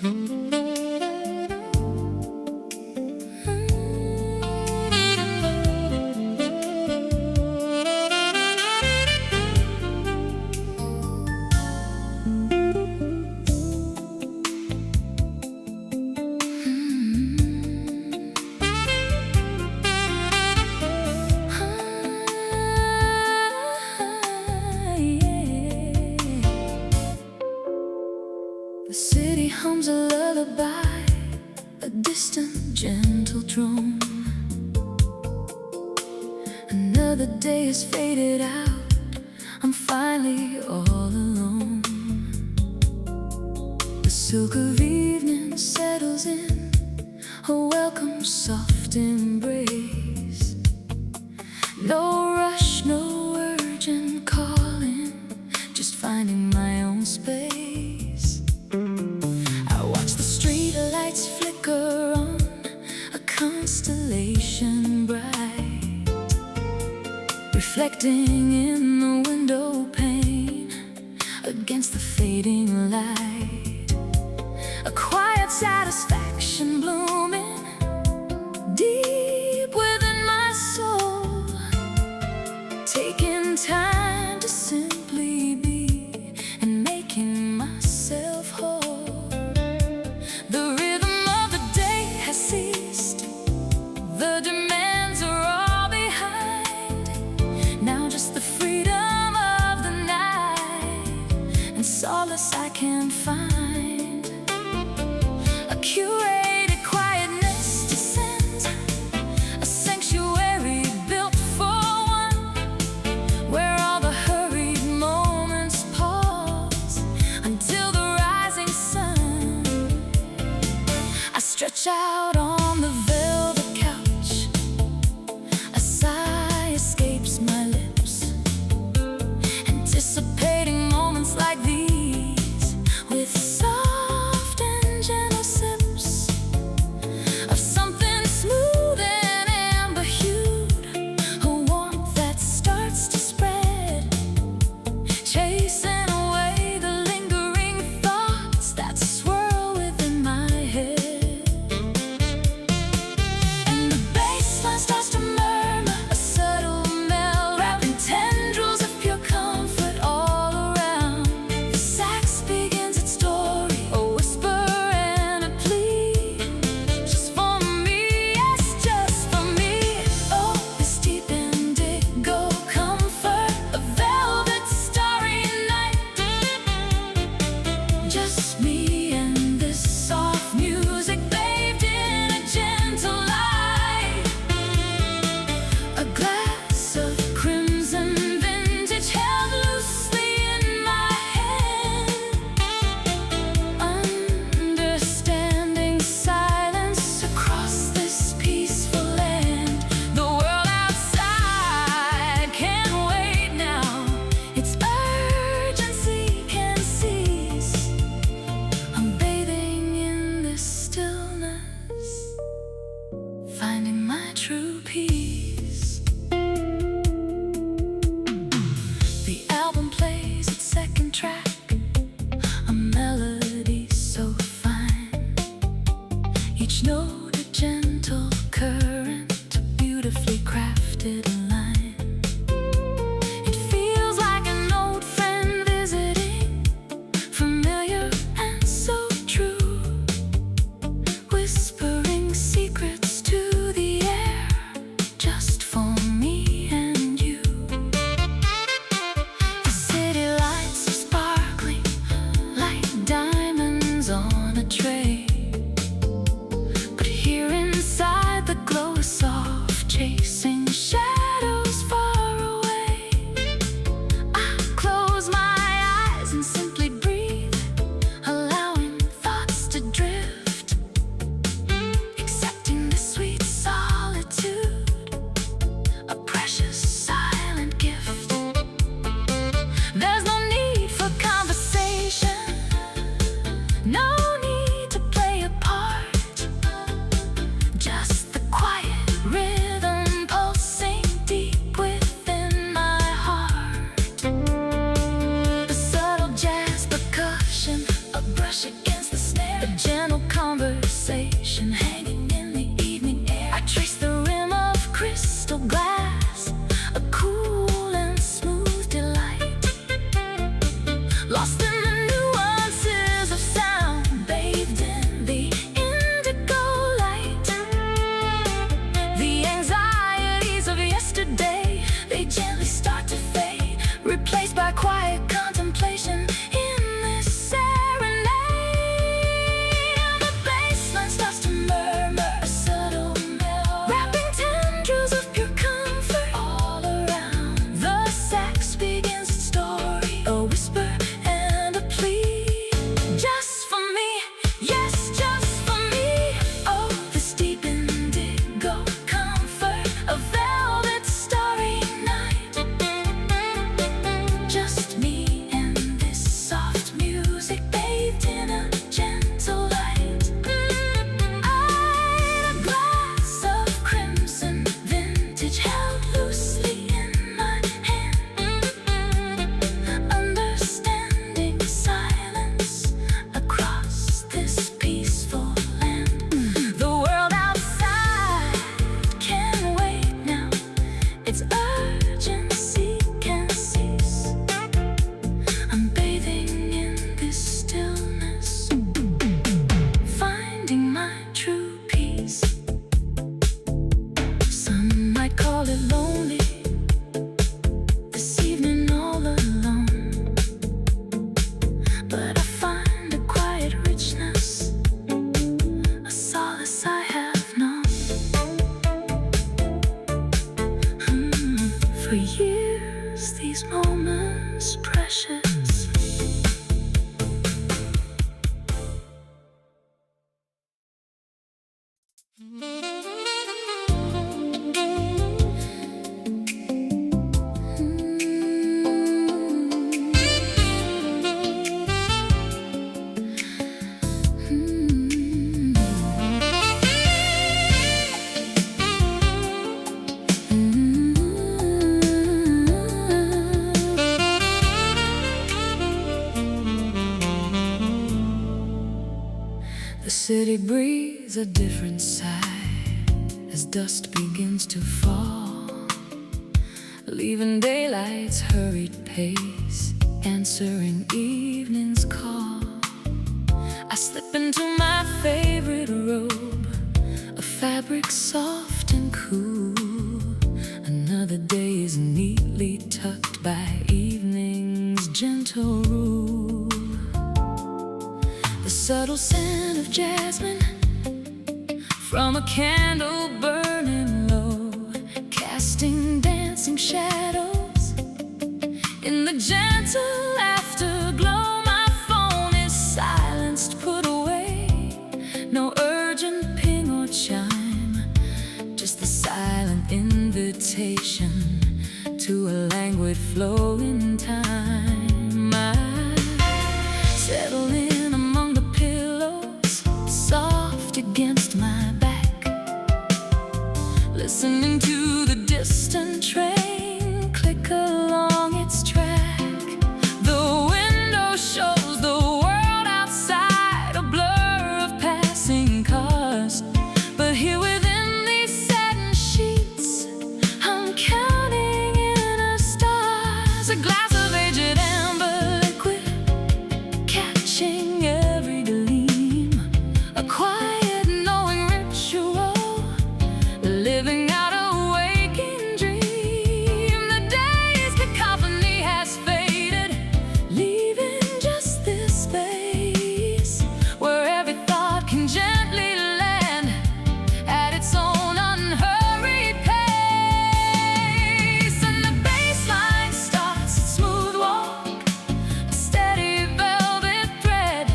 The city hums a lullaby, a distant, gentle drone. Another day has faded out, I'm finally all alone. The silk of evening settles in, a welcome soft embrace. No rush, no urgent calling, just finding my own space. I watch the street lights flicker on, a constellation bright, reflecting in the window pane against the fading light. A quiet satisfaction blooming deep within my soul, taking time to simply be and making myself whole. The rhythm of the day has ceased, the demands are all behind. Now just the freedom of the night and solace I can find. A curated quietness descends, a sanctuary built for one, where all the hurried moments pause until the rising sun. I stretch out on the velvet couch, a sigh escapes my lips, anticipating moments like these with soft and gentle sips of something smooth and amber hued, a warmth that starts to spread, chasing away the lingering thoughts that swirl within my head. And the bassline starts to murmur, a subtle melt, wrapping tendrils of pure comfort all around. The sax begins its story, a whisper and a plea, just for me, yes, just for me. Oh, this deep indigo comfort, a velvet starry night, just me and this soft music bathed in a gentle light. A glass of crimson vintage held loosely in my hand, understanding silence across this peaceful land. The world outside can't wait now, its urgency can cease The city breathes a different sigh as dust begins to fall, leaving daylight's hurried pace, answering evening's call. I slip into my favorite robe, a fabric soft and cool. Another day is neatly tucked by evening's gentle rule. The subtle scent of jasmine from a candle burning low, casting dancing shadows in the gentle afterglow. My phone is silenced, put away, no urgent ping or chime, just the silent invitation to a languid flow in time. I settle in among the pillows, soft against my back, listening to the distant train click along its track. The window shows the world outside, a blur of passing cars, but here within these satin sheets, I'm counting inner stars. A glass of aged amber liquid, catching every gleam, a quiet knowing ritual, living out a waking dream. The day's cacophony has faded, leaving just this space where every thought can gently land at its own unhurried pace. And the bass line starts its smooth walk, a steady velvet thread,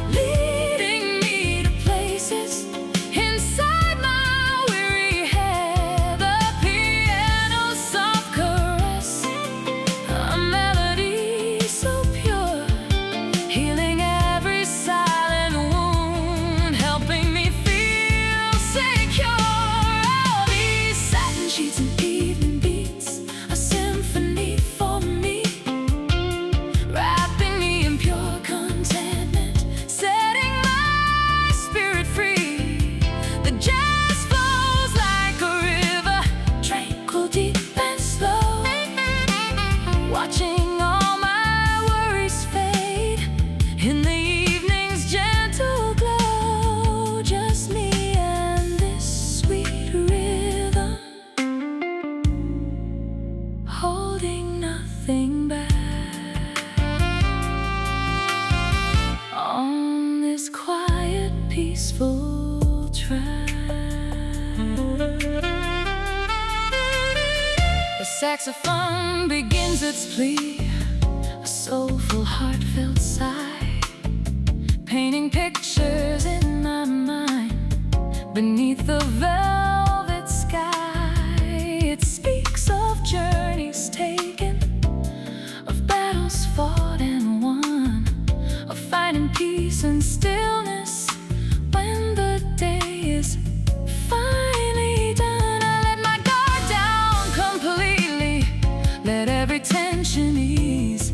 leading me to places inside my weary head. The piano's soft caress, a melody so pure, healing every silent wound, helping me feel secure. All these satin sheets and evening beats, a symphony for me, wrapping me in pure contentment, setting my spirit free. The jazz flows like a river, tranquil, deep and slow, watching all my worries fade in the evening's gentle glow. Just me and this sweet rhythm, holding nothing back on this quiet, peaceful track. The saxophone begins its plea, a soulful, heartfelt sigh, painting pictures in my mind beneath the velvet sky. It speaks of journeys taken, of battles fought and won, of finding peace and stillness when the day is finally done. I let my guard down completely, let every tension ease,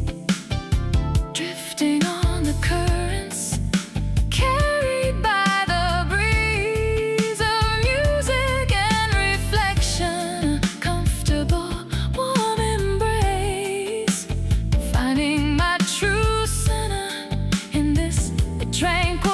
drifting on the currents, carried by the breeze of music and reflection, a comfortable, warm embrace, finding my true center in this tranquil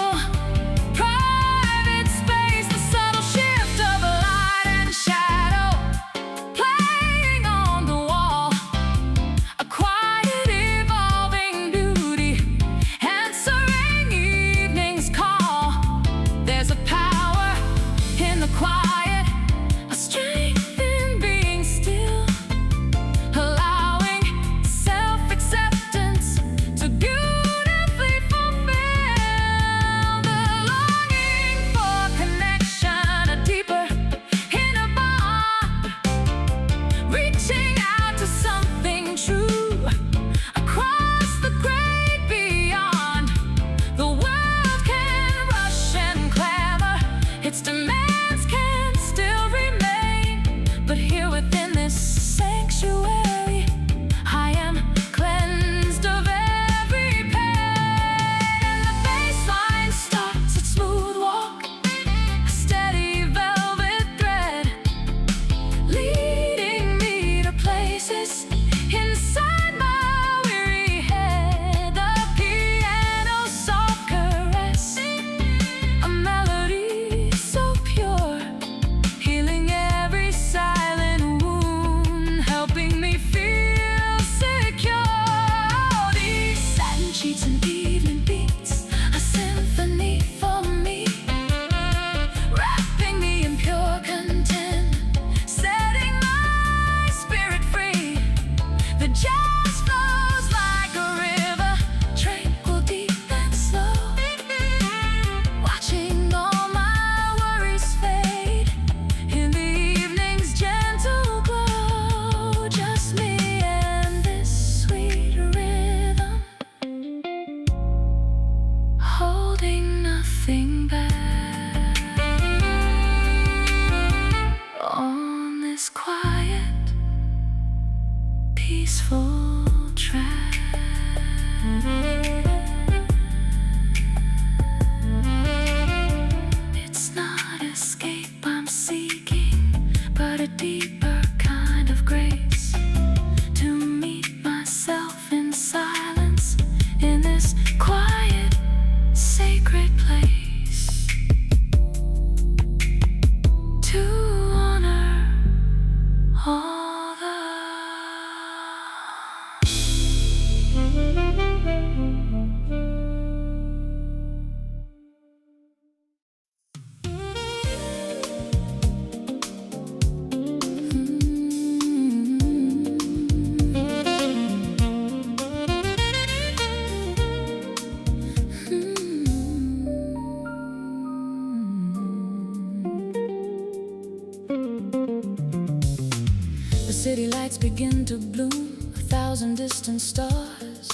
evening beats, a symphony for me, wrapping me in pure content, setting my spirit free. The jazz flows like a river, tranquil, deep and slow, watching all my worries fade in the evening's gentle glow. Just me and this sweet rhythm, holding nothing back on this quiet, peaceful track. It's not escape I'm seeking, but a deeper kind of grace, to meet myself in silence in this quiet, sacred place, to honor all the The city lights begin to bloom, 1,000 distant stars.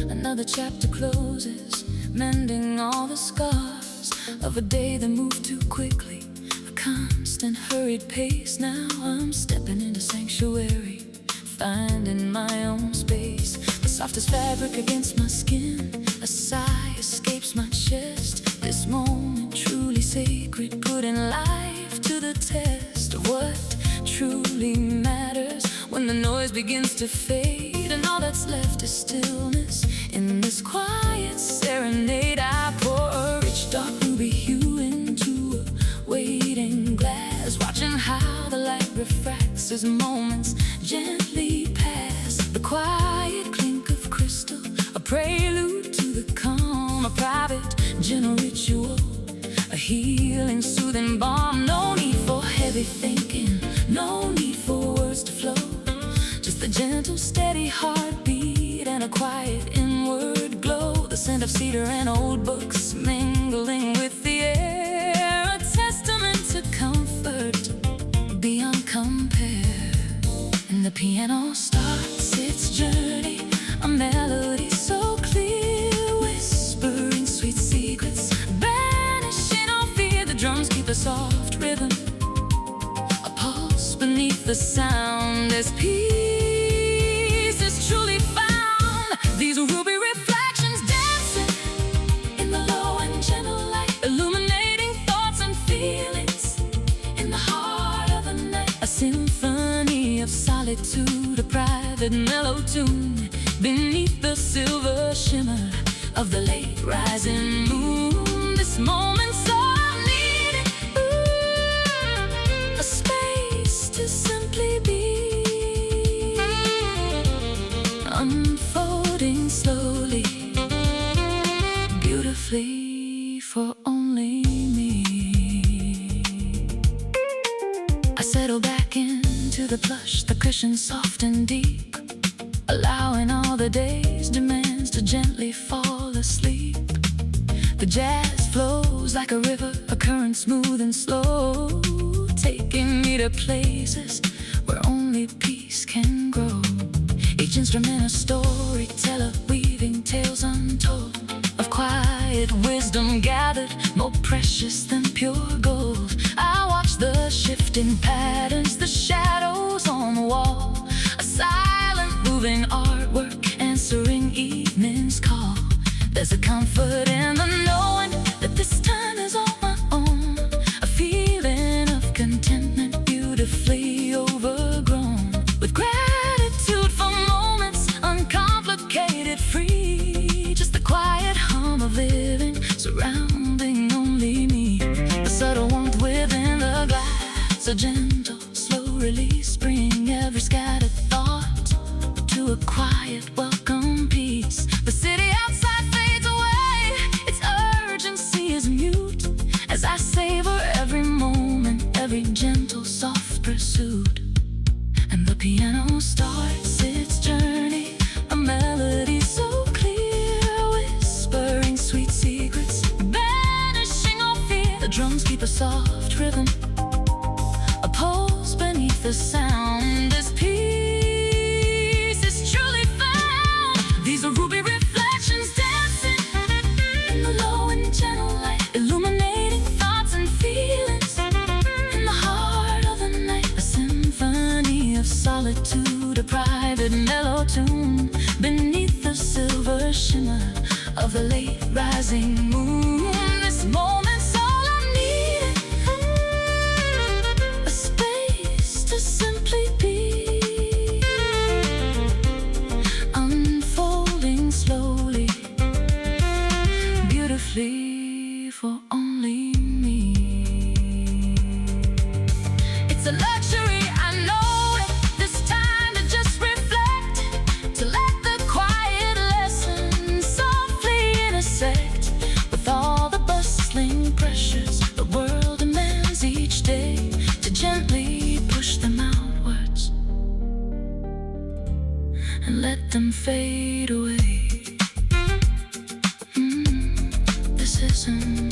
Another chapter closes, mending all the scars of a day that moved too quickly, a constant hurried pace. Now I'm stepping into sanctuary, finding my own space. The softest fabric against my skin, a sigh escapes my chest. This moment truly sacred, putting life to the test of what truly matters when the noise begins to fade and all that's left is stillness. In this quiet serenade, I pour a rich dark ruby hue into a waiting glass, watching how the light refracts as moments gently pass. The quiet clink of crystal, a prelude to the calm, a private, gentle ritual, a healing, soothing balm. No need for heavy thinking, no need for words to flow, just a gentle, steady heartbeat and a quiet inward glow. The scent of cedar and old books mingling with the air, a testament to comfort beyond compare. And the piano starts its journey, a melody so clear, whispering sweet secrets, banishing all fear. The drums keep a soft rhythm, beneath the sound as peace is truly found. These ruby reflections dancing in the low and gentle light, illuminating thoughts and feelings in the heart of the night. A symphony of solitude, a private mellow tune beneath the silver shimmer of the late rising moon. This moment so needed, a space to simply be, unfolding slowly, beautifully for only me. I settle back into the plush, the cushion soft and deep, allowing all the day's demands to gently fall asleep. The jazz flows like a river, a current smooth and slow, taking me to places where only peace can grow. Each instrument a storyteller, weaving tales untold of quiet wisdom gathered, more precious than pure gold. I watch the shifting patterns, the shadows on the wall, a silent moving artwork answering evening's call. There's a comfort in the knowing that this time is on my own, a feeling of contentment beautifully overgrown, with gratitude for moments uncomplicated, free, just the quiet hum of living surrounding only me. The subtle warmth within the glass, a gentle, slow release, bring every scattered thought to a quiet, welcome peace. The city outside shimmer of the late rising moon. This moment's all I needed, a space to simply be, unfolding slowly, beautifully for only me. It's a luxury, I know it, this time to just reflect, to let the quiet lessons softly intersect with all the bustling pressures the world demands each day, to gently push them outwards and let them fade away. This isn't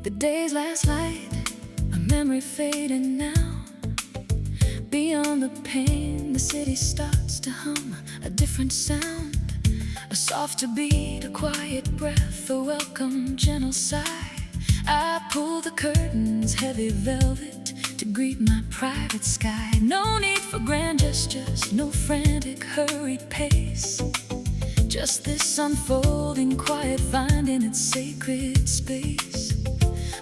the day's last light, a memory fading now. Beyond the pain, the city starts to hum a different sound, a softer beat, a quiet breath, a welcome gentle sigh. I pull the curtains, heavy velvet, to greet my private sky. No need for grand gestures, no frantic hurried pace, just this unfolding quiet finding its sacred space.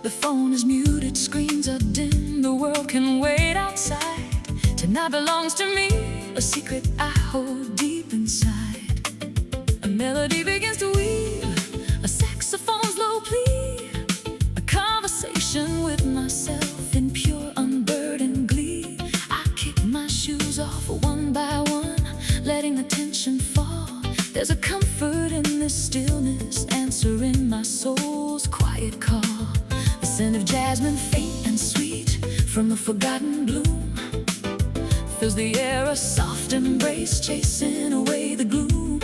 The phone is muted, screens are dim, the world can wait outside. Tonight belongs to me, a secret I hold deep inside. A melody begins to weave, a saxophone's low plea, a conversation with myself in pure unburdened glee. I kick my shoes off one by one, letting the tension fall. There's a comfort in this stillness, answering my soul's quiet call. The scent of jasmine, faint and sweet, from a forgotten bloom, fills the air, a soft embrace, chasing away the gloom.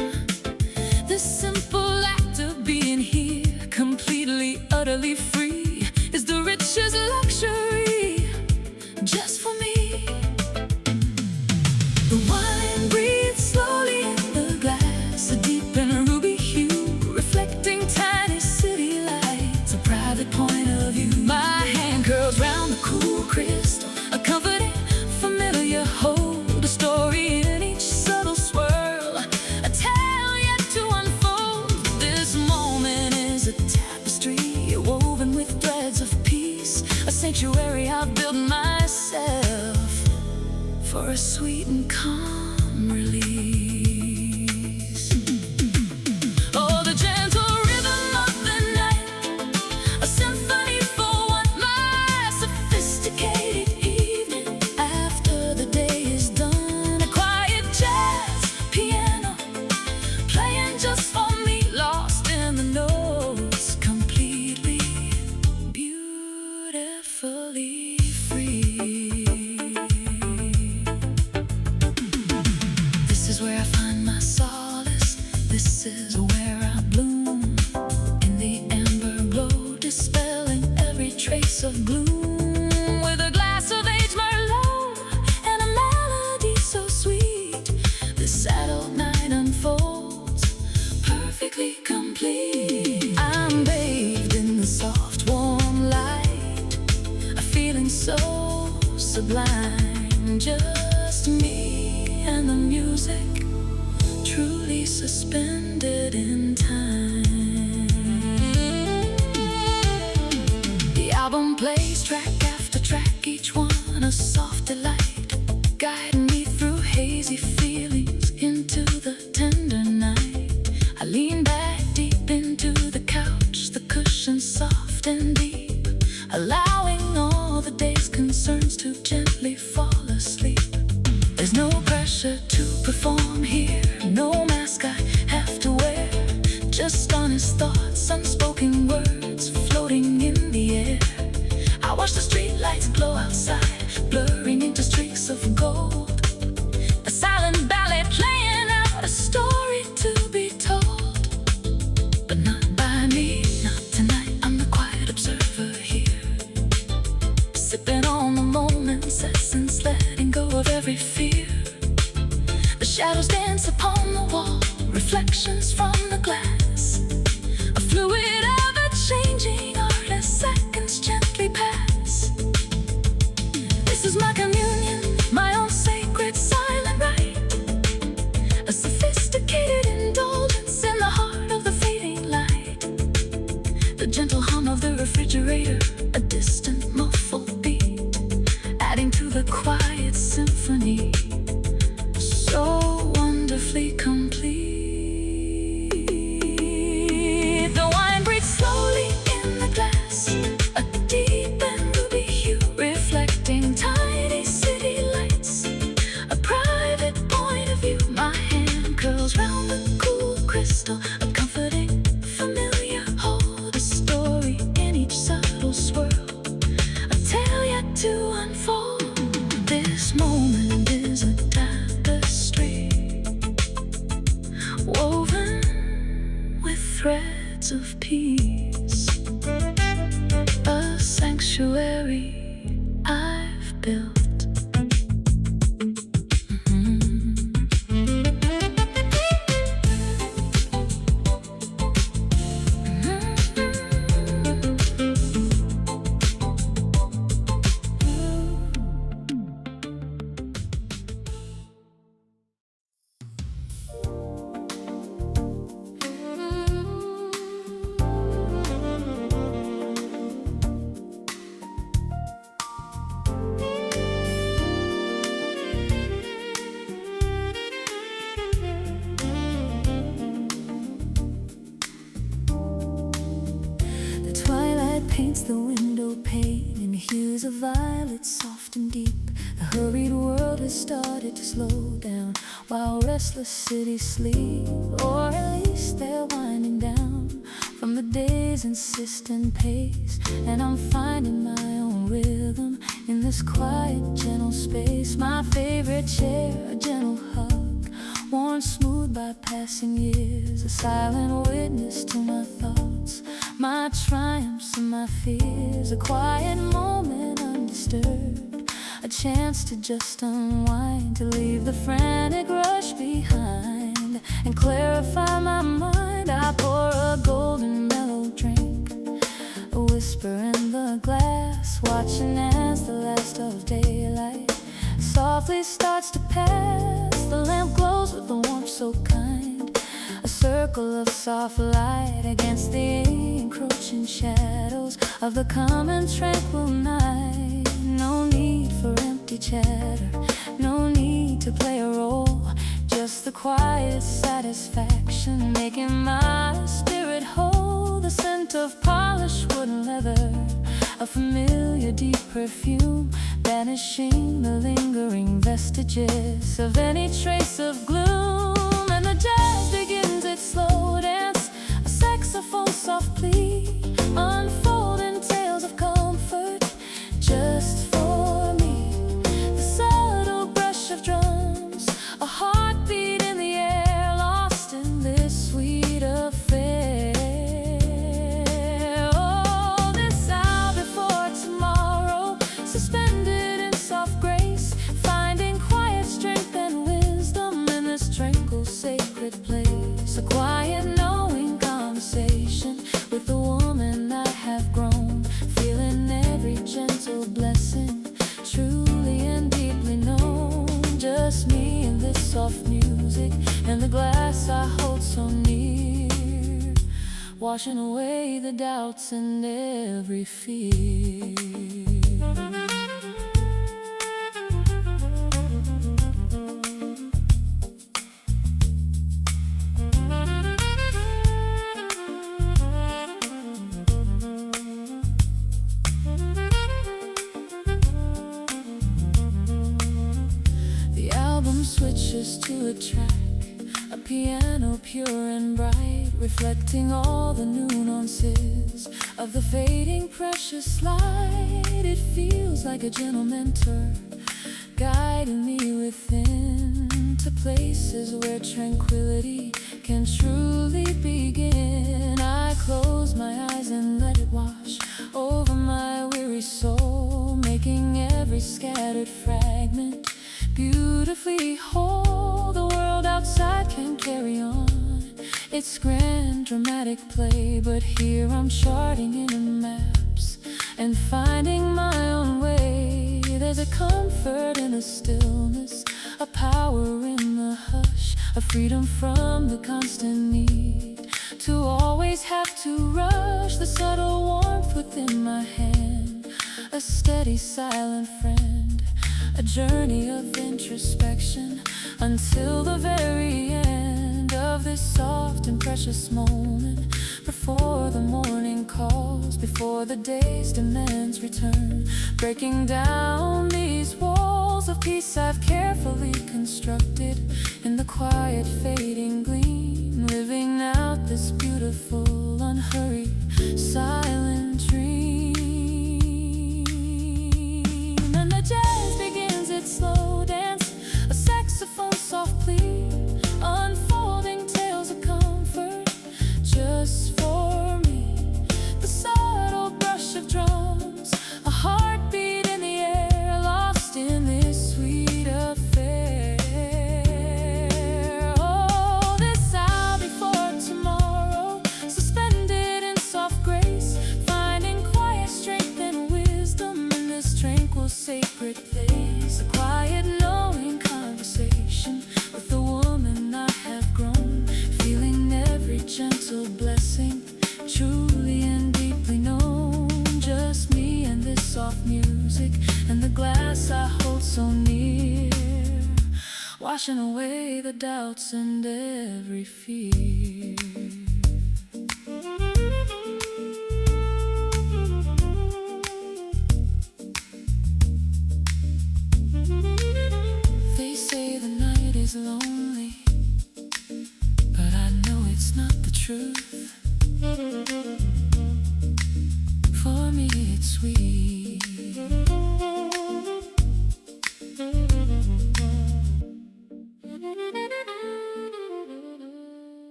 This simple act of being here, completely, utterly free, is the richest luxury, just for me. The wine breathes slowly in the glass, a deep and ruby hue, reflecting tiny city lights, a private point of view. My hand curls round the cool crystal, a comforting, familiar hold, a story in each subtle swirl, a tale yet to unfold. This moment is a tapestry woven with threads of peace, a sanctuary I've built myself for a sweet and calm release. Oh, the gentle rhythm of the night, a symphony for one, my sophisticated evening. After the day is done, a quiet jazz piano playing just for me, lost in the notes, completely, beautifully free. This is where I find my solace, this is where I bloom, in the amber glow, dispelling every trace of gloom, with a glass of aged Merlot and a melody so sweet. This adult night unfolds, perfectly complete. I'm bathed in the soft warm light, a feeling so sublime, just me and the music, truly suspended in time. The album plays track after track, each one a soft delight, guiding me through hazy feelings into the tender night. I lean back deep into the couch, the cushion soft and deep, allowing all the day's concerns to gently fall asleep. There's no pressure to perform, reflections from the glass, a fluid ever-changing art as seconds gently pass. This is my communion, my own sacred silent rite, a sophisticated indulgence in the heart of the fading light. The gentle hum of the refrigerator, a distant muffled beat, adding to the quiet symphony, so wonderfully complete. The wine breathes slowly in the glass, a deep and ruby hue reflecting tiny city lights, a private point of view. My hand curls round the cool crystal, a comforting, familiar hold, a story in each subtle swirl, a tale yet to unfold. This moment is a tapestry woven with threads of peace, a sanctuary I've built. Paints the window pane in hues of violet, soft and deep. The hurried world has started to slow down while restless cities sleep, or at least they're winding down from the day's insistent pace. And I'm finding my own rhythm in this quiet, gentle space. My favorite chair, a gentle hug, worn smooth by passing years, a silent witness to my thoughts, my triumphs and my fears, a quiet moment undisturbed, a chance to just unwind, to leave the frantic rush behind and clarify my mind. I pour a golden mellow drink, a whisper in the glass, watching as the last of daylight softly starts to pass. The lamp glows with a warmth so kind, a circle of soft light against the encroaching shadows of the common tranquil night. No need for empty chatter, no need to play a role, just the quiet satisfaction making my spirit whole. The scent of polished wood and leather, a familiar deep perfume, banishing the lingering vestiges of any trace of gloom. And the jazz begins its slow dance, a saxophone soft plea, unfolding tales of comfort just for me. The subtle brush of drums, a heartbeat in the air, lost in this sweet affair. Oh, this hour before tomorrow, suspended in soft grace, finding quiet strength and wisdom in this tranquil sacred place. A quiet knowing conversation with the woman I have grown, feeling every gentle blessing, truly and deeply known. Just me and this soft music, and the glass I hold so near, washing away the doubts and every fear. Switches to a track, a piano pure and bright, reflecting all the nuances of the fading precious light. It feels like a gentle mentor, guiding me within to places where tranquility can truly begin. I close my eyes and let it wash over my weary soul, making every scattered fragment beautifully whole. The world outside can carry on, It's grand, dramatic play, but here I'm charting in maps and finding my own way. There's a comfort in the stillness, a power in the hush, a freedom from the constant need to always have to rush. The subtle warmth within my hand, a steady silent friend, a journey of introspection until the very end of this soft and precious moment, before the morning calls, before the day's demands return, breaking down these walls of peace I've carefully constructed in the quiet fading gleam, living out this beautiful, unhurried, silent dream. And the jazz begins its slow dance, a saxophone soft plea, unfolding tales of comfort just for me. The subtle brush of drums, a heartbeat in the air, lost in this sweet affair. Oh, this hour before tomorrow, suspended in soft grace, finding quiet strength and wisdom in this tranquil sacred place. A quiet knowing conversation with the woman I have grown, feeling every gentle blessing, truly and deeply known. Just me and this soft music, and the glass I hold so near, washing away the doubts and every fear. They say the night is lonely, but I know it's not the truth. For me it's sweet.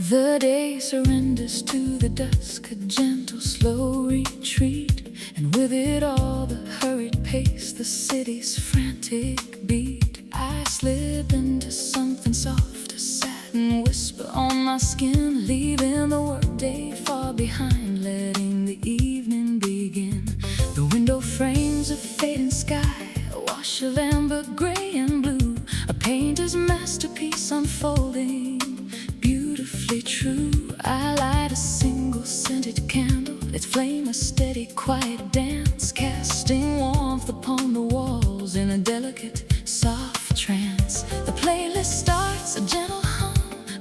The day surrenders to the dusk, a gentle, slow retreat, and with it all the hurried pace, the city's frantic beat. I slip into something soft, a satin whisper on my skin, leaving the workday far behind, letting the evening begin. The window frames a fading sky, a wash of amber, gray and blue, a painter's masterpiece unfolding, beautifully true. I light a single scented candle, its flame a steady, quiet dance, casting warmth upon the walls in a delicate, soft trance. The playlist starts, a gentle hum,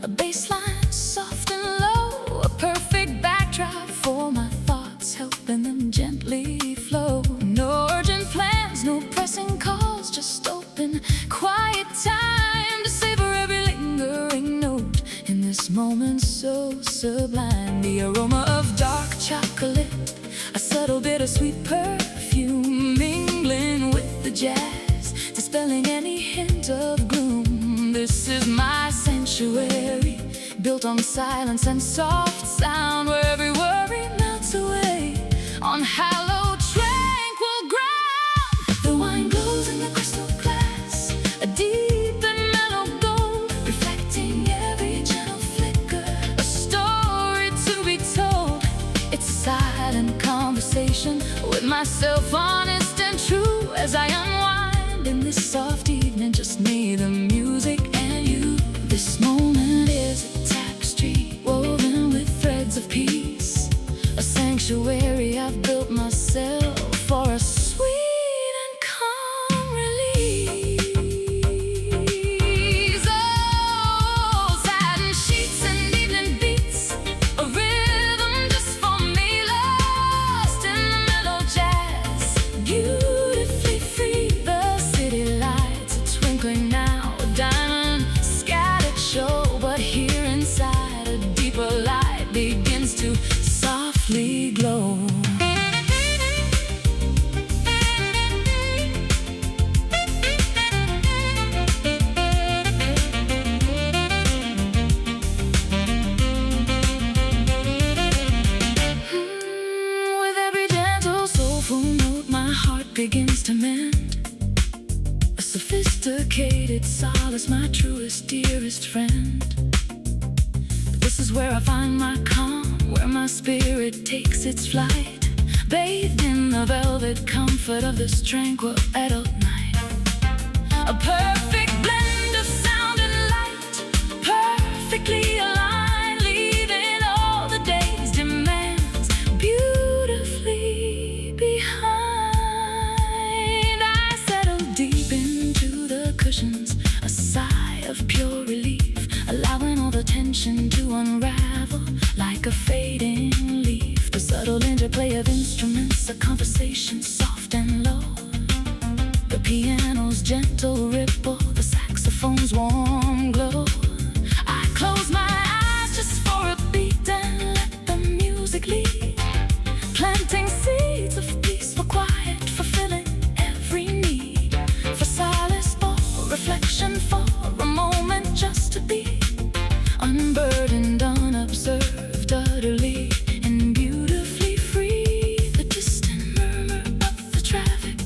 a bass line soft and low, a perfect backdrop for my thoughts, helping them gently flow. No urgent plans, no pressing calls, just open, quiet time to savor every lingering note in this moment so sublime. The aroma of dark chocolate, a subtle bittersweet perfume, mingling with the jazz, dispelling any hint of gloom. This is my sanctuary, built on silence and soft sound, where every worry melts away on hallowed, tranquil ground. The wine glows in the crystal glass, a deep and mellow gold, reflecting every gentle flicker, a story to be told. It's a silent conversation with myself, honest and true, as I unwind in this soft evening, just me, the music, and you. This moment is a tapestry woven with threads of peace, a sanctuary I've built myself for a sweet and calm release. Oh, satin sheets and evening beats, a rhythm just for me, lost in the mellow jazz, beautifully free. The city lights are twinkling now, a diamond scattered show, but here inside a deeper light begins to softly glow. begins to mend. A sophisticated solace, my truest, dearest friend. But this is where I find my calm, where my spirit takes its flight, bathed in the velvet comfort of this tranquil adult night. A perfect blend of sound and light, perfectly aligned, leaving all the day's demands beautifully behind. I settle deep into the cushions, a sigh of pure relief, allowing all the tension to unravel like a fading leaf. The subtle interplay of instruments, a conversation soft and low, the piano's gentle ripple, the saxophone's warm glow. I close my eyes just for a beat and let the music lead, planting seeds of peaceful quiet, fulfilling every need. For solace, for reflection, for a moment just to be unburdened, unobserved, utterly and beautifully free. The distant murmur of the traffic,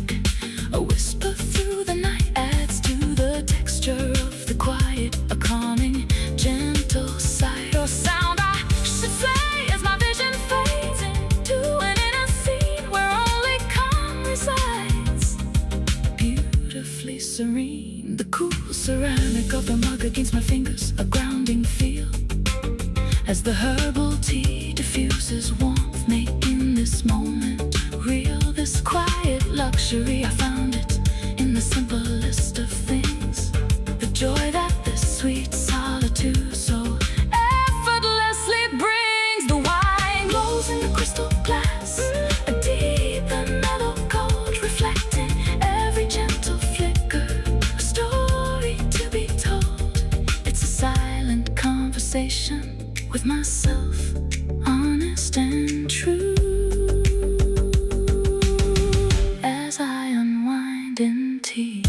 a whisper through the night, adds to the texture of the quiet, a calming, gentle sight or sound, I should say, as my vision fades into an inner scene where only calm resides, beautifully serene. The cool ceramic of the mug against my fingers, a grounding feel as the herbal tea diffuses warmth, making this moment real. This quiet luxury, I found it in the simplest of things, the joy that this sweet solitude so effortlessly brings. The wine glows in the crystal glass, a deep and mellow gold, reflecting every gentle flicker, a story to be told. It's a silent conversation with myself, honest and true, as I unwind in tea.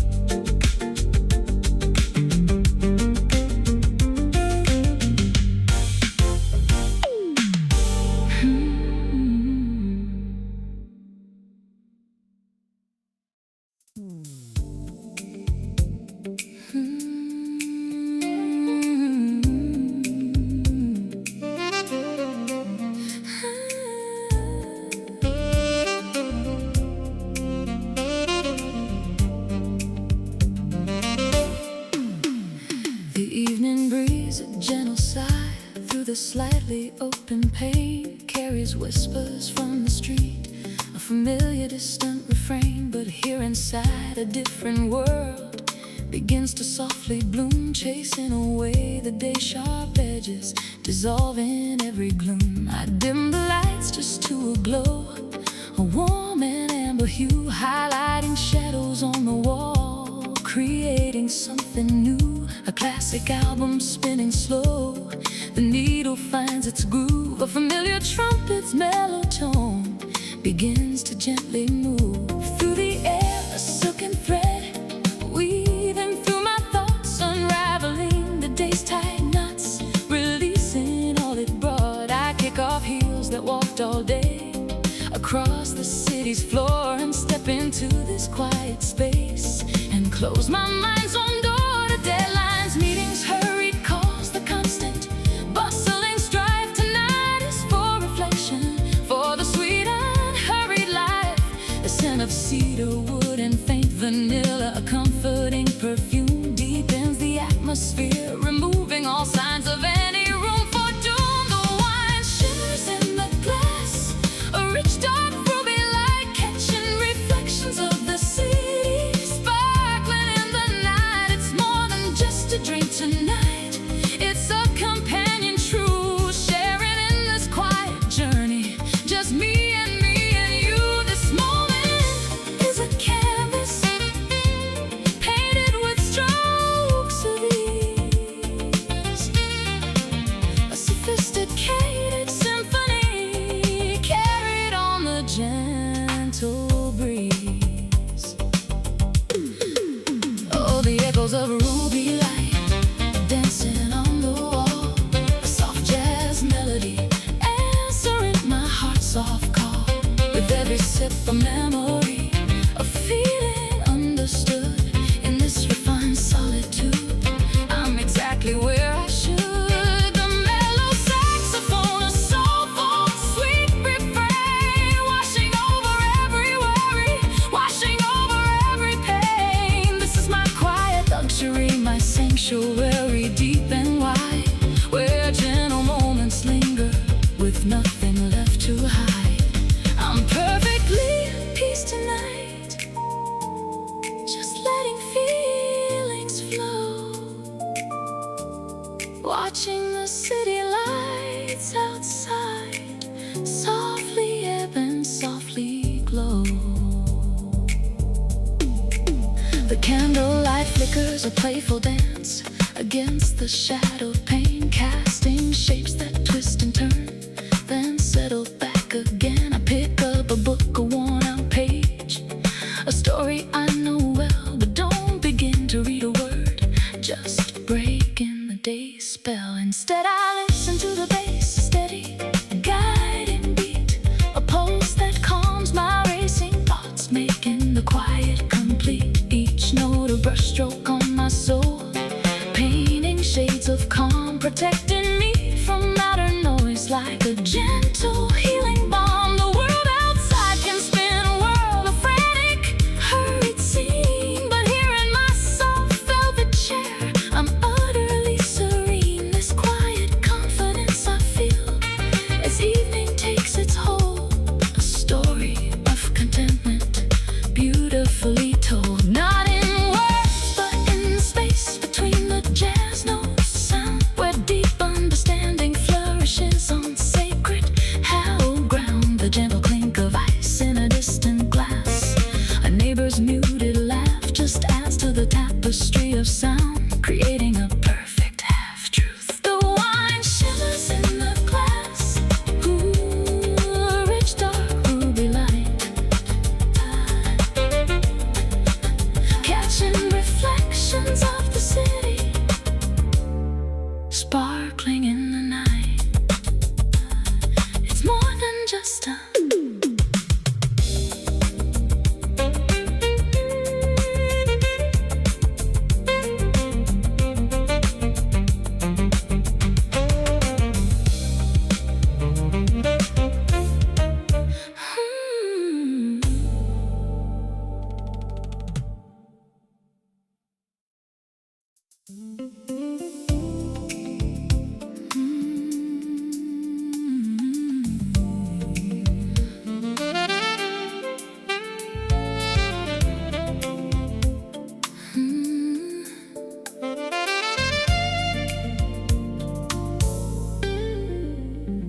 The evening breeze, a gentle sigh through the slightly open pane, carries whispers from the street, a familiar distant refrain. But here inside a different world begins to softly bloom, chasing away the day's sharp edges, dissolving every gloom. I dim the lights just to a glow, a warm and amber hue, highlighting shadows on the wall, creating something new. A classic album spinning slow, the needle finds its groove, a familiar trumpet's mellow tone begins to gently move through the air, a silken thread weaving through my thoughts, unraveling the day's tight knots, releasing all it brought. I kick off heels that walked all day across the city's floor and step into this quiet space and close my mind's own door to deadlines, meetings, hurried calls, the constant bustling strife. Tonight is for reflection, for the sweet unhurried life, the scent of cedar wood and faint vanilla, a comforting perfume deepens the atmosphere, removing all signs of any room for doom. The wine shimmers in the glass, a rich dark ruby light catching reflections of the city, sparkling in the night. It's more than just a drink tonight, it's a companion true, sharing in this quiet journey, just me and you. This moment is a canvas painted with strokes of ease, a sophisticated symphony carried on the gentle breeze. Oh, the echoes of ruby light dancing on the wall, a soft jazz melody answering my heart's soft call. With every sip a memory, a watching the city lights outside softly ebb and softly glow. The candlelight flickers a playful dance against the shadow of pain, casting shapes that twist and turn, then settle back again. I pick up a book, a worn-out page, a story I know well, but don't begin to read a word, just breaking the day's spell. Instead I listen to the bass, steady, guiding beat, a pulse that calms my racing thoughts, making the quiet complete. Each note a brushstroke on my soul, painting shades of calm, protecting me from outer noise like a gentle healing balm. The world outside can spin a world of frantic, hurried scene, but here in my soft velvet chair, I'm utterly serene. This quiet confidence I feel as evening takes its hold, a story of contentment, beautifully told. Not in words, but in the space between the jazz notes, sound where deep understanding flourishes on sacred hallowed ground. The gentle clink of ice in a distant glass, a neighbor's muted laugh just adds to the tapestry of sound, creating a perfect half-truth. The wine shimmers in the glass, a rich dark ruby light, catching reflections of the city, sparkling in the night. It's more than just a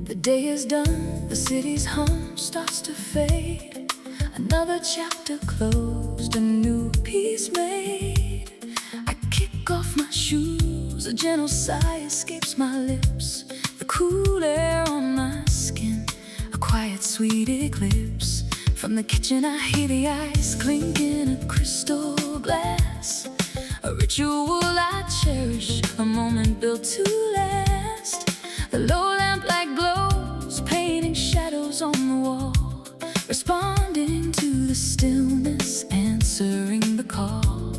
The day is done, the city's hum starts to fade. Another chapter closed, a new piece made. I kick off my shoes, a gentle sigh escapes my lips. The cool air on my skin, a quiet sweet eclipse. From the kitchen I hear the ice clink in a crystal glass, a ritual I cherish, a moment built to last. The low lamp light glows, painting shadows on the wall, responding to the stillness, answering the call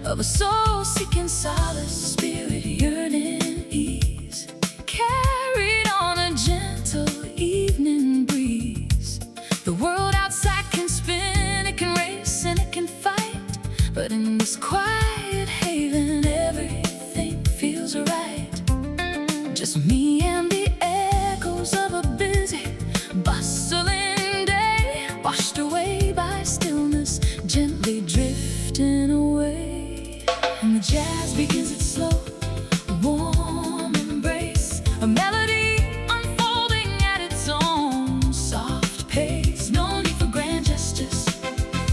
of a soul seeking solace, a spirit yearning ease, carried on a gentle evening breeze. The world outside can spin, it can race and it can fight, but in this quiet haven everything feels right. Just me and the echoes of a busy, bustling day, washed away by stillness, gently drifting away. And the jazz begins its slow, warm embrace, a melody unfolding at its own soft pace. No need for grand gestures,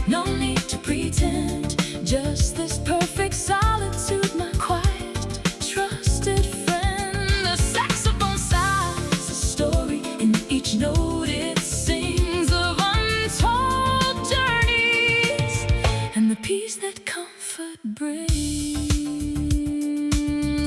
no need to pretend, just this perfect solitude, my quiet, trusted friend. The saxophone sighs a story in each note it sings of untold journeys, and the peace that comfort brings.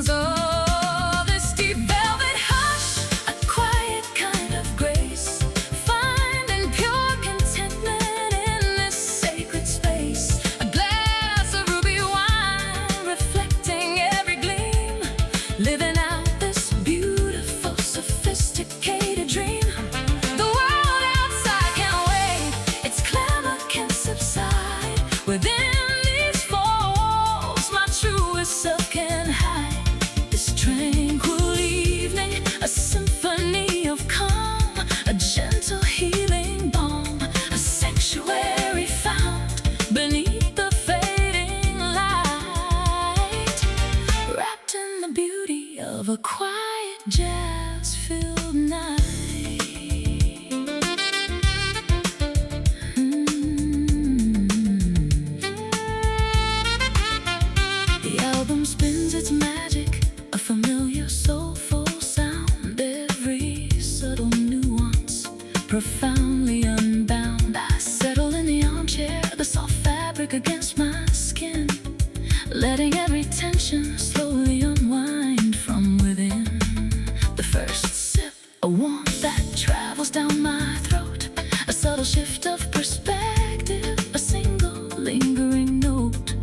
Oh, this deep velvet hush, a quiet kind of grace, finding pure contentment in this sacred space. A glass of ruby wine, reflecting every gleam, living out this beautiful, sophisticated dream. The world outside can wait, its clamor can subside. Within these four walls, my truest self can hide. This tranquil evening, a symphony of calm, a gentle healing balm, a sanctuary found beneath the fading light, wrapped in the beauty of a quiet letting every tension slowly unwind from within. The first sip, a warmth that travels down my throat, a subtle shift of perspective, a single lingering note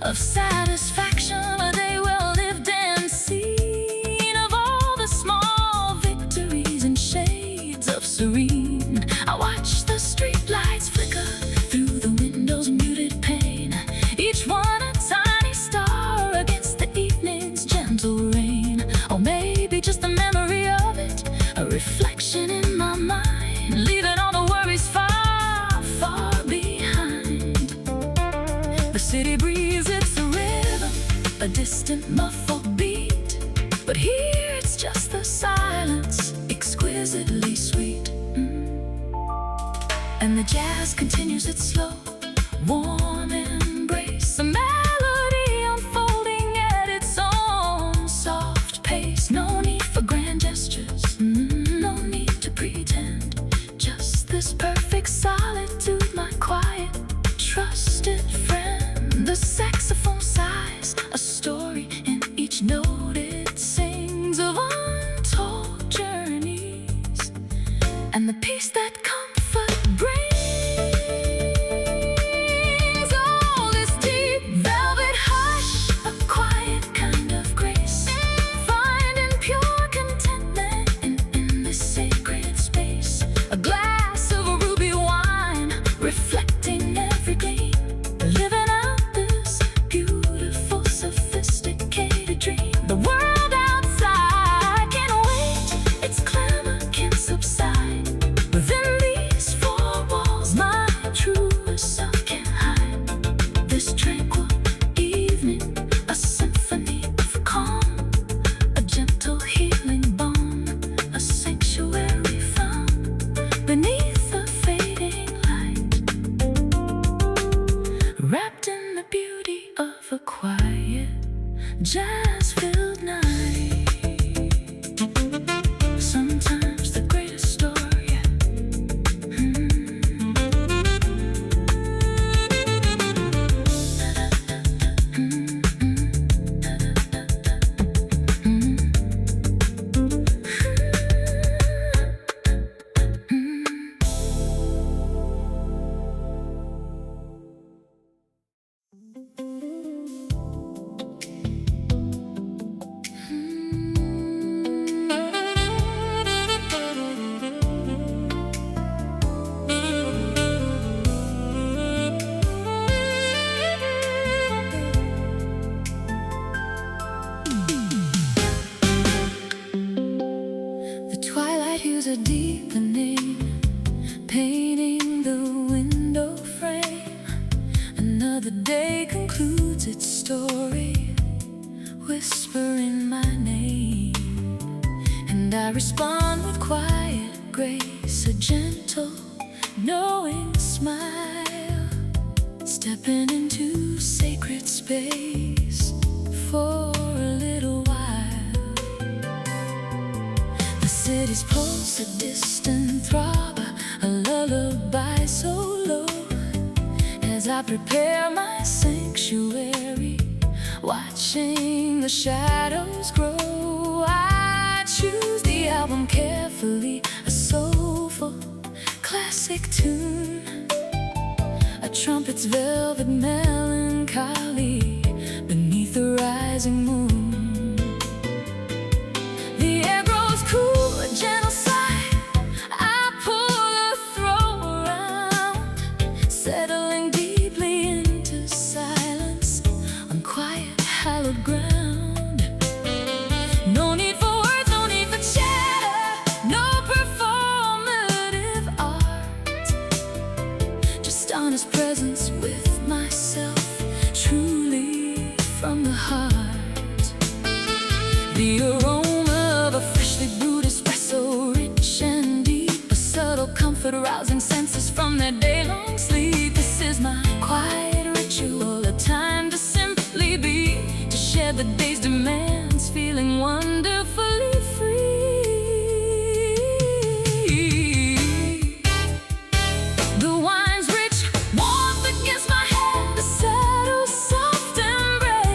of satisfaction, a day well lived and seen, of all the small victories and shades of serene. I watch the street lights flicker through the window's muted pane, each one a tiny star against the evening's gentle rain. Or maybe just the memory of it, a reflection in my mind, leaving all the worries far, far behind. The city breeze, it's a rhythm, a distant muffled beat, but here it's just the silence, exquisitely sweet. And the jazz continues its slow, warm embrace, a melody unfolding at its own soft pace. No need for grand gestures, no need to pretend, just this perfect solitude, my quiet, trusted friend. The saxophone sighs, a story in each note it sings, of untold journeys, and the peace that comfort brings. Oh, this deep velvet hush, a quiet kind of grace, finding pure contentment in this sacred space. A glass of ruby wine, reflecting every gleam, living out this beautiful, sophisticated dream. The world outside can't wait, its clamor can subside. Within these four walls, my truest self can hide. This tranquil evening, a symphony of calm, a gentle healing balm, a sanctuary found beneath the fading light, wrapped in the beauty of a quiet, jazz-filled night. Sometimes the greatest story. The twilight hues are deepening, painting the window frame. Another day concludes its story, whispering my name, and I respond with quiet grace, a gentle, knowing smile, stepping into sacred space for a little while. The city's pulse, a distant throb, a lullaby so low, as I prepare my sanctuary, watching the shadows grow. I choose the album carefully, a soulful classic tune, a trumpet's velvet melancholy beneath the rising moon. The air grows cool, a gentle sigh, I pull the throw around, settling deeply into silence on quiet, hallowed ground. No need for words, no need for chatter, no performative art, just honest presence with myself, truly from the heart. The aroma of a freshly brewed espresso, rich and deep, a subtle comfort rousing senses from their day-long sleep. This is my quiet ritual, a time to simply be, to share the day's demands, feeling wonderfully free. The wine's rich warmth against my head, a subtle soft embrace,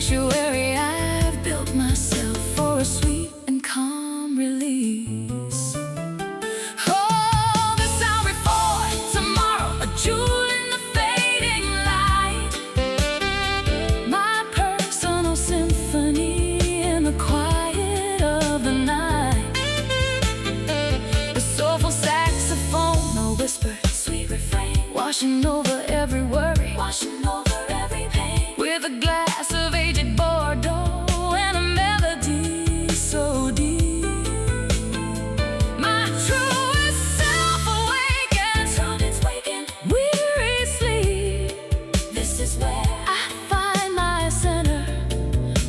sanctuary I've built myself for a sweet and calm release. Oh, this hour before tomorrow, a jewel in the fading light, my personal symphony in the quiet of the night. The soulful saxophone, a whispered sweet refrain, washing over every worry, washing over every pain, with a glass of aged Bordeaux and a melody so deep. My truest self awakens from its waking weary sleep. This is where I find my center,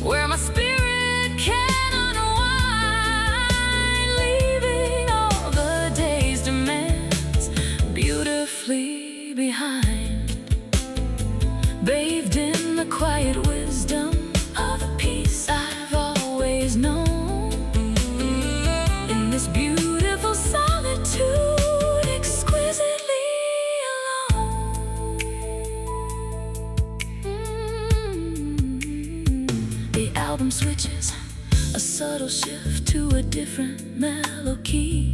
where my spirit can unwind, leaving all the day's demands beautifully behind, bathed in the quiet wisdom of a peace I've always known. In this beautiful solitude, exquisitely alone. The album switches, a subtle shift to a different mellow key.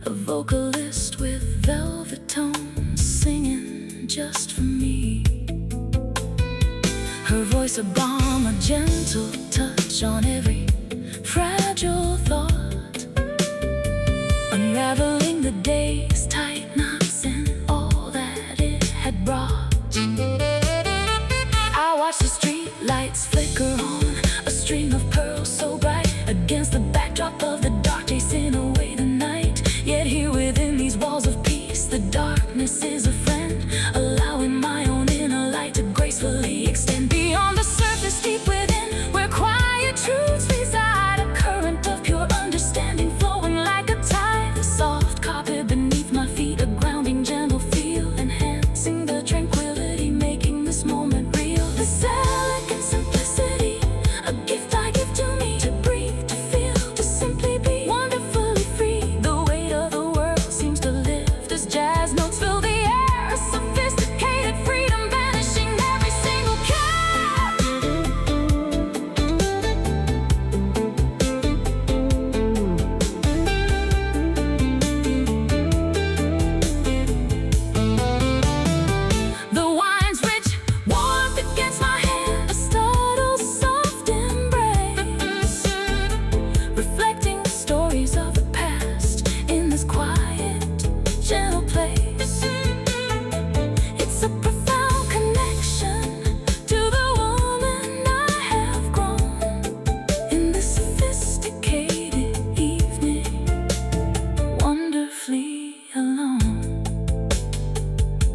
A vocalist with velvet tones singing just for me. Her voice a balm, a gentle touch on every fragile thought, unraveling the day's tight knots and all that it had brought. I watch the street lights flicker on a string of pearls so bright against the backdrop of the dark, chasing away the night. Yet here within these walls of peace, the darkness is a friend, allowing my own inner light to gracefully extend beyond the surface, deep within, where quiet truths reside. A current of pure understanding flowing like a tide, a soft carpet beneath my feet, a grounding gentle feel, enhancing the tranquility, making this moment real. This elegant simplicity, a gift I give to me, to breathe, to feel, to simply be wonderfully free. The weight of the world seems to lift as jazz notes fill the air, a sophisticated freedom banishing every single care. The wine's rich warmth against my hand, a subtle soft embrace, reflecting stories of the past in this quiet, gentle place. It's a profound connection to the woman I have grown in this sophisticated evening, wonderfully alone.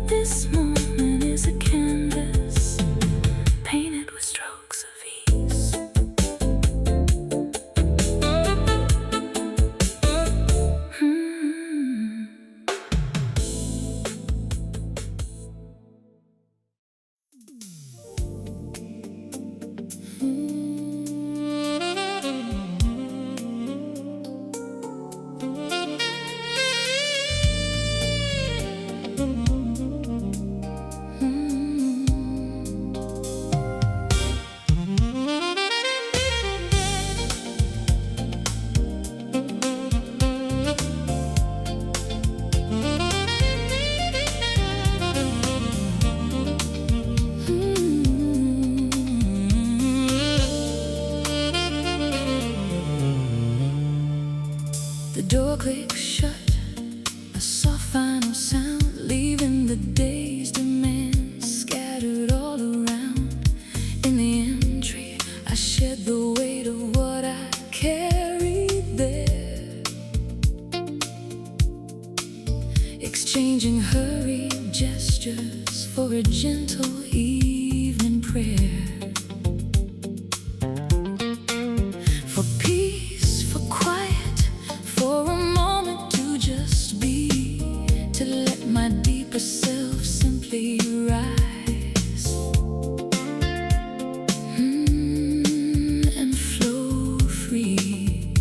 This moment is a canvas painted with strokes of ease. The door clicks shut, a soft final sound, leaving the day's demands scattered all around. In the entry, I shed the weight of what I carried there, exchanging hurried gestures for a gentle evening prayer. For peace, for quiet, for a moment to just be, to let my deeper self simply rise, and flow free.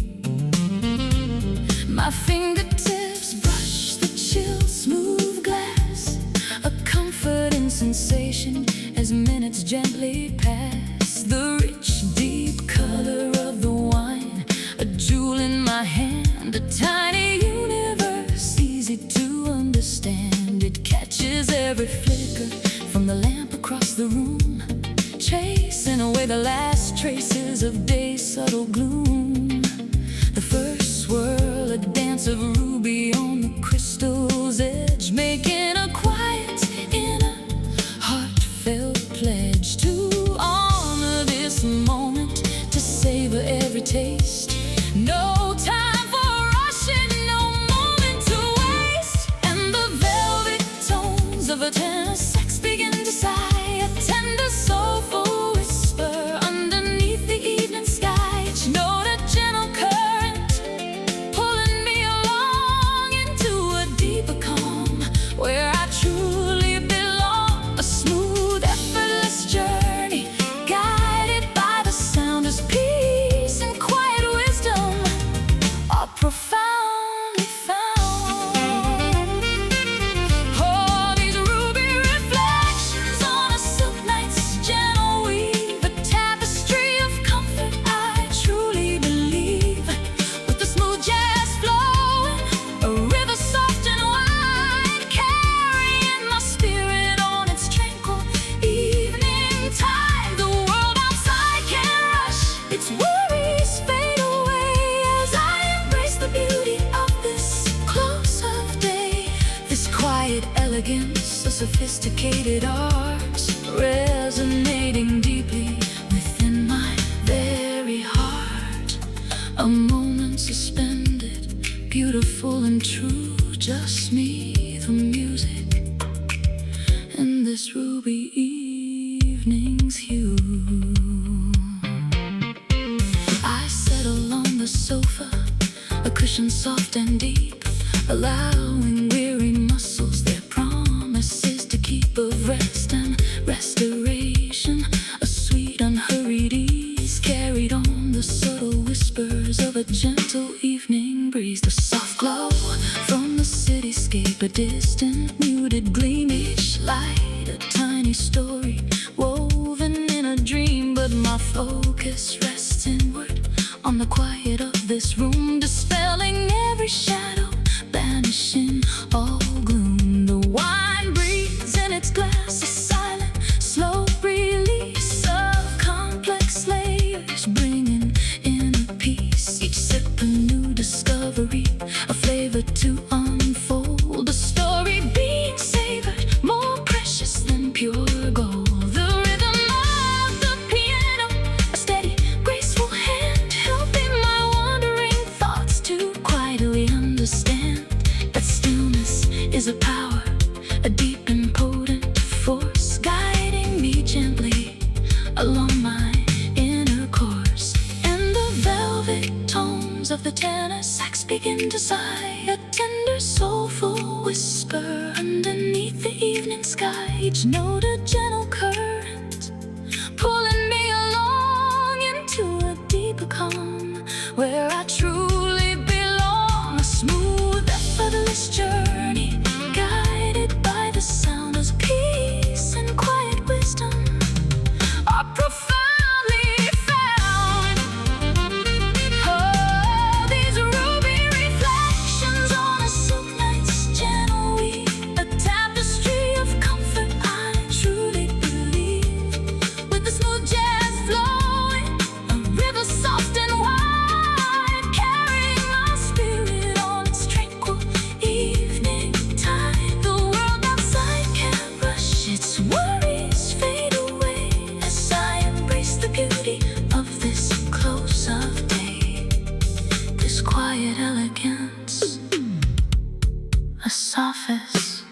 My fingertips brush the chill, smooth glass, a comforting sensation as as minutes gently pass. The rich, deep color of the wine, a jewel in my hand, a tiny universe, easy to understand. It catches every flicker from the lamp across the room, chasing away the last traces of day's subtle gloom. The first swirl, a dance of ruby on the crystal's edge, making a quiet inner heartfelt pledge to honor this moment, to savor every taste. No time for rushing, no moment to waste. And the velvet tones of a tenor sax begin to sigh, a tender soulful whisper underneath the evening sky. Each note a gentle current, pulling me along into a deeper calm, where I truly belong. A smooth, effortless journey, guided by the sound of peace and quiet wisdom, are profoundly found. Oh, these ruby reflections on a silk night's gentle weave, a tapestry of comfort, I truly believe. With the smooth jazz flowing, a river soft and wide, carrying my spirit on its tranquil evening tide. The world outside can rush, its worries fade away as I embrace the beauty of this close of day. This quiet elegance, a sophisticated art, resonating deeply within my very heart. A moment suspended, beautiful and true, just me, the music, and this ruby evening's hue. I settle on the sofa, a cushion soft and deep, allowing weary muscles their promises to keep, of rest and restoration. A sweet unhurried ease, carried on the subtle whispers of a gentle evening breeze. The soft glow from the cityscape, a distant muted gleam, each light a tiny story woven in a dream. But my focus rests inward on the quiet of this room, dispelling every shadow, banishing all gloom. The wine breathes in its glass, a silent, slow release of complex layers, bringing inner peace. Each sip a new discovery, a flavor to unfold, a story being savored, more precious than pure gold. The rhythm of the piano, a steady, graceful hand, helping my wandering thoughts to quietly understand that stillness is a power, a deep and potent force, guiding me gently along my inner course. And the velvet tones of the tenor sax begin to sigh, a tender soulful whisper underneath the evening sky. Each note a gentle current, pulling me along into a deeper calm, where I truly belong. A smooth, effortless journey, guided by the sound of peace and quiet wisdom, are profoundly found. Oh, these ruby reflections on a silk night's gentle weave, a tapestry of comfort, I truly believe. With the smooth jazz flowing, a river soft and wide, carrying my spirit on its tranquil evening tide. The world outside can't rush, its worries fade away as I embrace the beauty of this close of day. This quiet elegance, a sophists.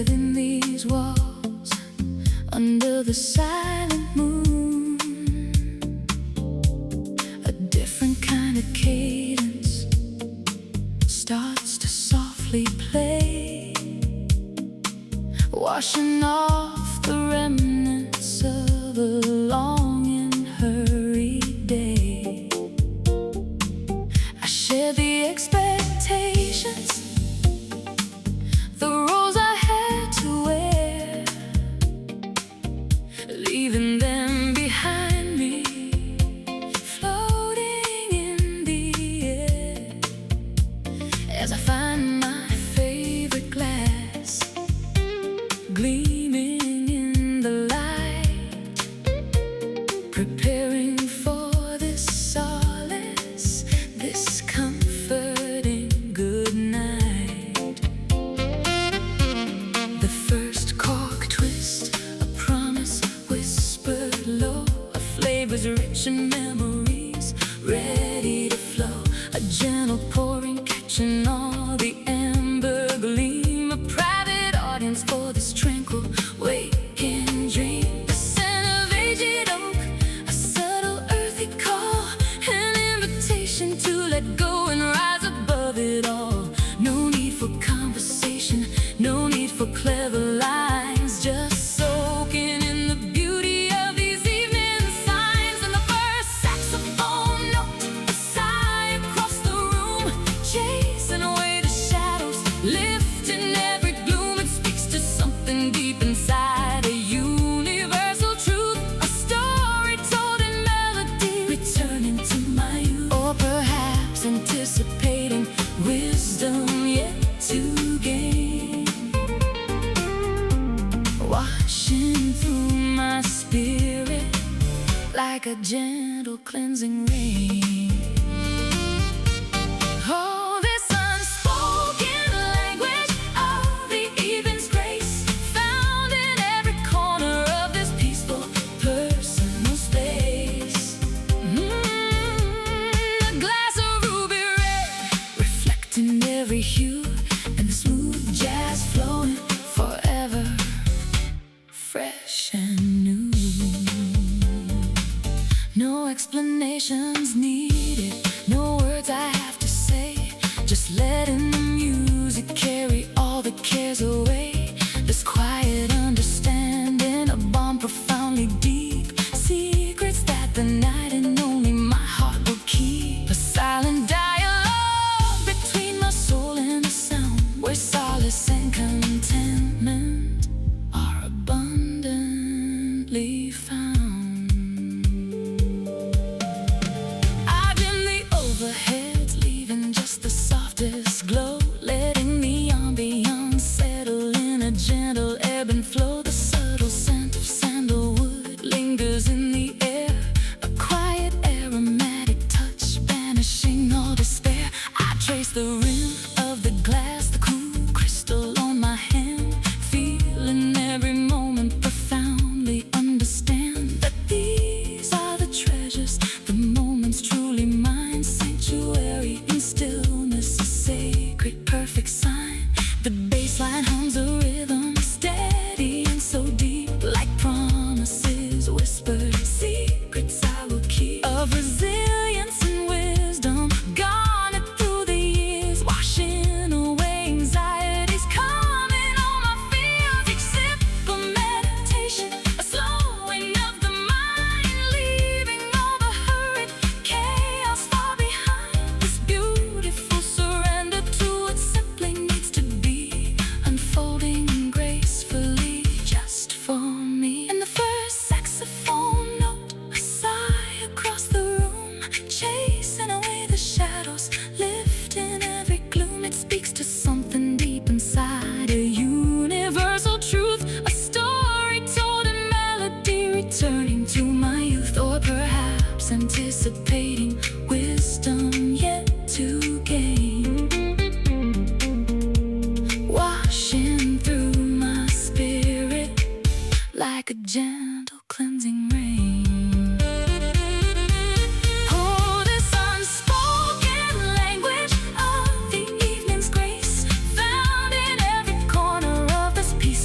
within these walls, under the silent moon. A different kind of cadence starts to softly play, washing off the remnants of a long and hurried day. I share the expectations, the roles I had to wear, leaving them behind me, floating in the air. As I find my favorite glass, gleaming in the light, preparing for this solace, this comforting good night. The first cork twist, a promise whispered low, a flavor's rich in memories, ready to flow. A gentle pouring, catching all the amber gleam, a private audience for this tranquil waking dream. The scent of aged oak, a subtle earthy call, an invitation to let go and rise above it all. No need for conversation, no need for clever lines, just soaking in the beauty of these evening signs. And the first saxophone note, a sigh across the room, chasing away the shadows, lifting every gloom. It speaks to something deep inside, a universal truth, a story told in melody, returning to my youth. Or perhaps anticipating wisdom yet to gain, washing through my spirit like a gentle cleansing rain. Oh, this unspoken language of the evening's grace, found in every corner of this peaceful personal space. A glass of ruby red, reflecting every hue, and the smooth jazz flowing forever, fresh and new. No explanations needed, no words I have to say, just letting the music carry all the cares away. This quiet understanding, a bond profoundly deep, secrets that the night and only my heart will keep. A silent dialogue between my soul and the sound, where solace and contentment are abundantly found. I dim the overheads, leaving just the softest glow, letting the ambiance settle in a gentle ebb and flow. The subtle scent of sandalwood lingers in the air, a quiet aromatic touch, banishing all despair. I trace the rim of the glass, the cool crystal on my hand, feeling every moment profoundly understand that these are the treasures, the moments truly mine. Sanctuary in stillness, a sacred perfect sign. The bassline hums a rhythm, steady and so deep, like promises whispered, secrets I will keep, of resilience and wisdom, garnered through the years, washing away anxieties, calming all my fears. Each sip of meditation, a slowing of the mind, leaving all the hurried chaos far behind. This beautiful surrender to what simply needs to be, unfolding gracefully just for me. And the first saxophone note, a sigh across the room, chasing away the shadows, lifting every gloom. It speaks to something deep inside, a universal truth, a story told in melody, returning to my youth. Or perhaps anticipating wisdom yet to gain, washing through my spirit like a gentle cleansing rain. Oh, this unspoken language of the evening's grace, found in every corner of this peace.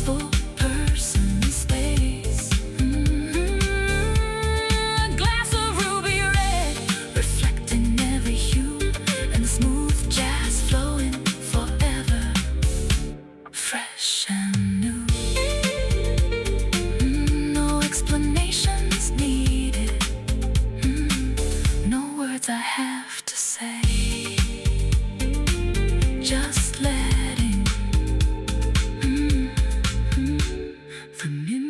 fresh and new. No explanations needed. No words I have to say. Just letting them in.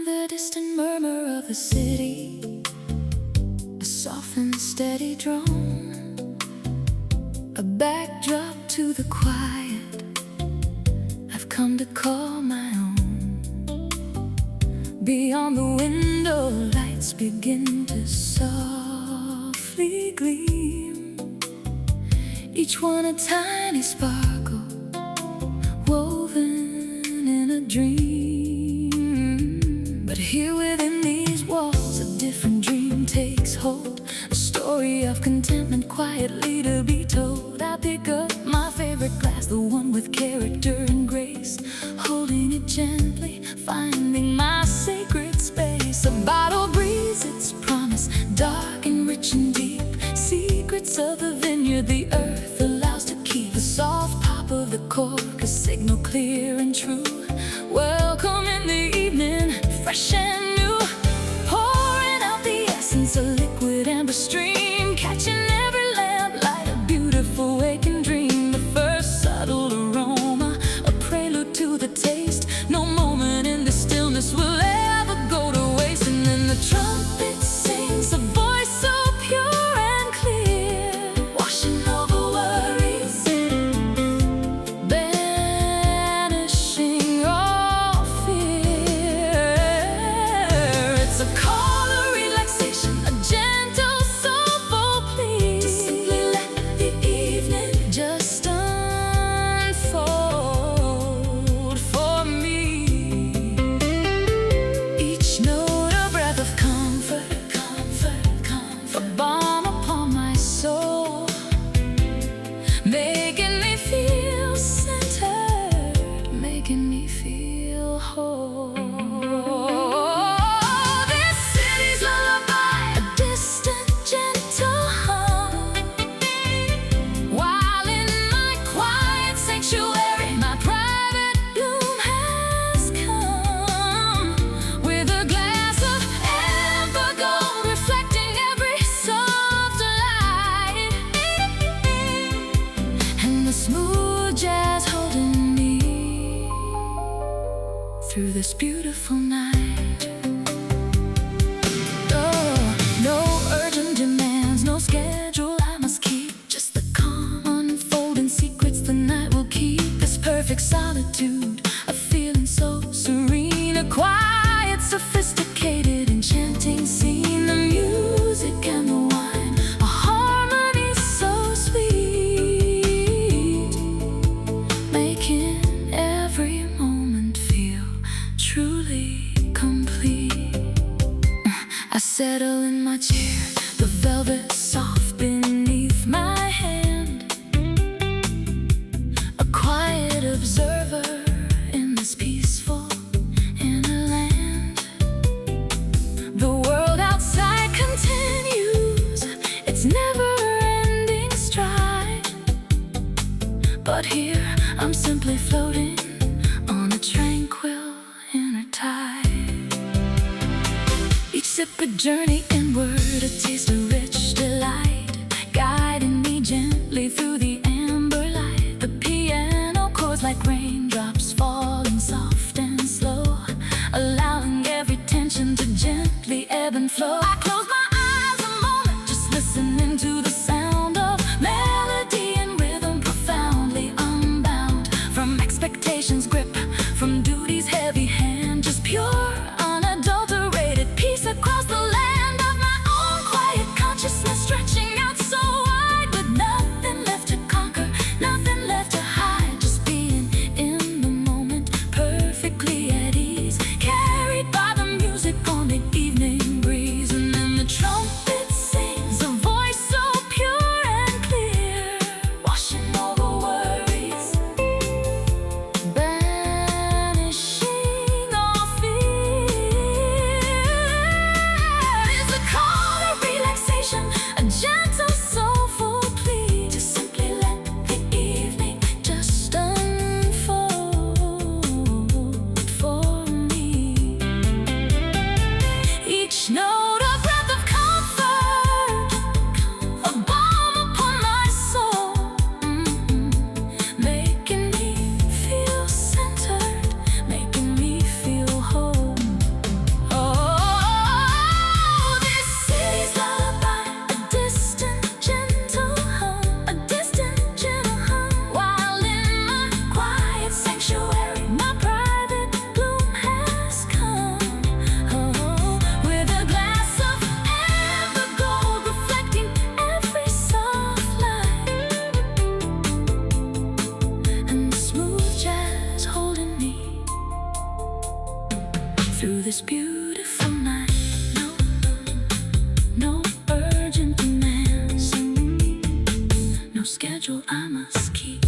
The distant murmur of the city, a soft and steady drone, a backdrop to the quiet I've come to call my own. Beyond the window, lights begin to softly gleam, each one a tiny sparkle woven in a dream. But here within these walls, a different dream takes hold, a story of contentment quietly to be told. I pick up my favorite glass, the one with character and grace, holding it gently, finding my sacred space. A bottle breathes its promise, dark and rich and deep, secrets of the vineyard the earth allows to keep. The soft pop of the cork, a signal clear and true. Welcome in the evening, fresh and new, pouring out the essence, a liquid amber stream, catching every lamplight, a beautiful waking dream. The first subtle aroma, a prelude to the taste. No moment in the stillness will ever go to waste. And then the trumpet sings, a voice so pure and clear, washing over worries, banishing all fear. It's a call of relaxation, a gentle soulful plea, to simply let the evening just unfold for me. Each note a breath of comfort, a balm upon my soul, making me feel centered, making me feel whole. This city's lullaby, a distant gentle hum, while in my quiet sanctuary my private bloom has come, with a glass of amber gold reflecting every soft light, and the smooth jazz holding me through this beautiful night. Oh, no urgent demands, no schedule I must keep, just the calm unfolding secrets the night will keep. This perfect solitude, a feeling so serene, a quiet, sophisticated, enchanting scene. The music and the wine, a harmony so sweet, making every moment feel truly complete. I settle in my chair, the velvet soft beneath my hand, a quiet observer in this peaceful inner land. The world outside continues its never-ending stride, but here I'm simply floating on a tranquil inner tide. Each sip a journey inward, a taste of rich delight, guiding me gently through the amber light. The piano chords like raindrops falling soft and slow, allowing every tension to gently ebb and flow. I close my eyes a moment, just listening to the sound of melody and rhythm, profoundly unbound from expectation's grip, from duty's heavy hand, just pure, unadulterated peace across the land of my own quiet consciousness, stretching out so wide, with nothing left to conquer, nothing left to hide, just being in the moment, perfectly at ease, carried by the music on the evening breeze. through this beautiful night. No urgent demands, no schedule I must keep.